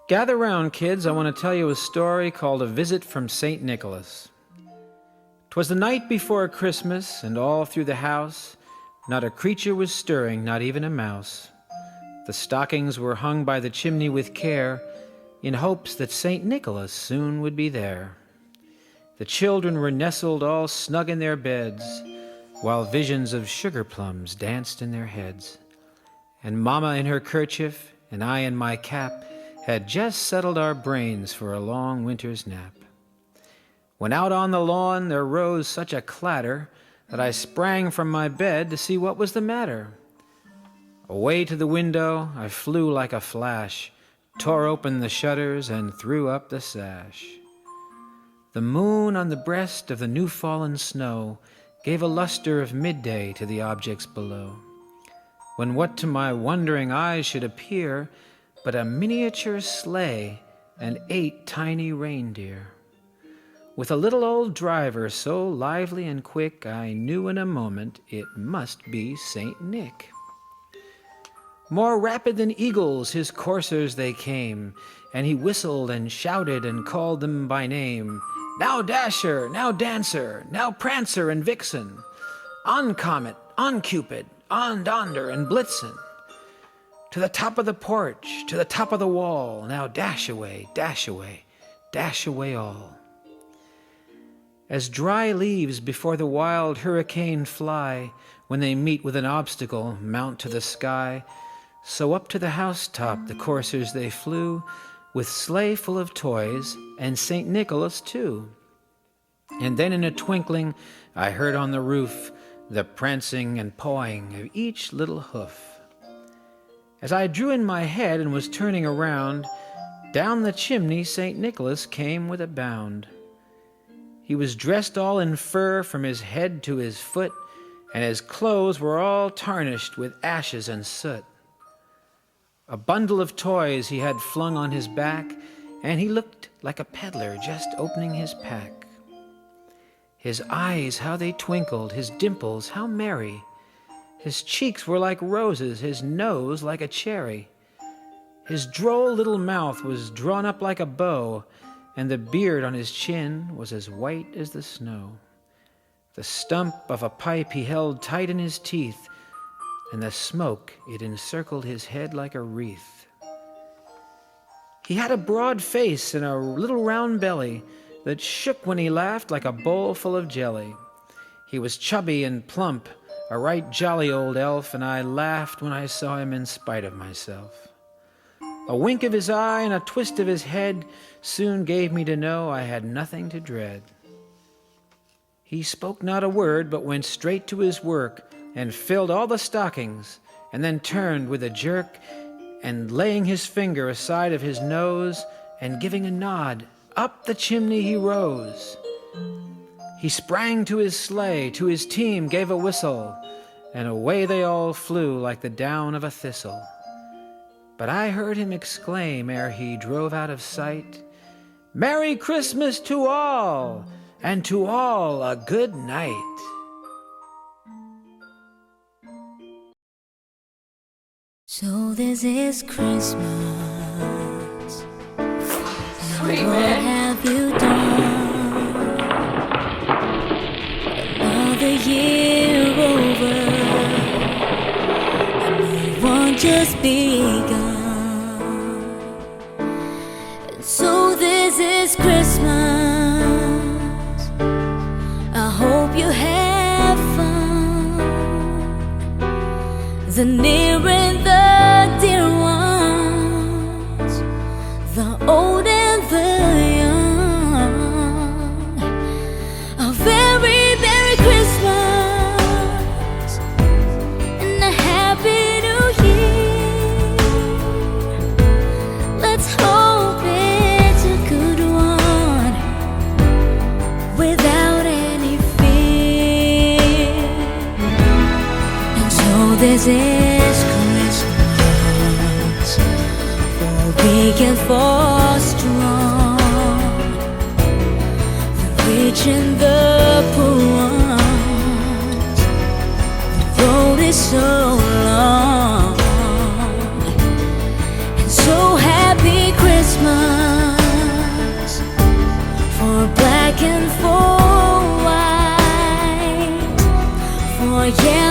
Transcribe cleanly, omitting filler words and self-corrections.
Gather round, kids. I want to tell you a story called A Visit from St. Nicholas. 'Twas the night before Christmas, and all through the house not a creature was stirring, not even a mouse. The stockings were hung by the chimney with care, in hopes that St. Nicholas soon would be there. The children were nestled all snug in their beds, while visions of sugar plums danced in their heads. And Mama in her kerchief, and I in my cap, had just settled our brains for a long winter's nap. When out on the lawn there rose such a clatter that I sprang from my bed to see what was the matter. Away to the window I flew like a flash, tore open the shutters and threw up the sash. The moon on the breast of the new-fallen snow gave a luster of midday to the objects below, when what to my wondering eyes should appear but a miniature sleigh and 8 tiny reindeer. With a little old driver so lively and quick, I knew in a moment it must be Saint Nick. More rapid than eagles his coursers they came, and he whistled and shouted and called them by name. Now Dasher, now Dancer, now Prancer and Vixen, on Comet, on Cupid, on Donder and Blitzen. To the top of the porch, to the top of the wall, now dash away, dash away, dash away all. As dry leaves before the wild hurricane fly, when they meet with an obstacle, mount to the sky, so up to the housetop the coursers they flew, with sleigh full of toys, and St. Nicholas too. And then in a twinkling I heard on the roof the prancing and pawing of each little hoof. As I drew in my head and was turning around, down the chimney St. Nicholas came with a bound. He was dressed all in fur from his head to his foot, and his clothes were all tarnished with ashes and soot. A bundle of toys he had flung on his back, and he looked like a peddler just opening his pack. His eyes, how they twinkled, his dimples, how merry. His cheeks were like roses, his nose like a cherry. His droll little mouth was drawn up like a bow, and the beard on his chin was as white as the snow. The stump of a pipe he held tight in his teeth, and the smoke, it encircled his head like a wreath. He had a broad face and a little round belly that shook when he laughed like a bowl full of jelly. He was chubby and plump, a right jolly old elf, and I laughed when I saw him in spite of myself. A wink of his eye and a twist of his head soon gave me to know I had nothing to dread. He spoke not a word, but went straight to his work and filled all the stockings, and then turned with a jerk, and laying his finger aside of his nose and giving a nod, up the chimney he rose. He sprang to his sleigh, to his team gave a whistle, and away they all flew like the down of a thistle. But I heard him exclaim ere he drove out of sight, Merry Christmas to all, and to all a good night. So this is Christmas. Sweet What man. have you done? Another year over, and we won't just begun. And so this is Christmas. I hope you have fun. The near and the dear ones, the old and the young. A very Merry Christmas and a Happy New Year. Let's hope it's a good one without any fear. And so this is Christmas, for weak and for strong, the rich and the poor ones. The road is so long, and so happy Christmas. for black and for white, for yellow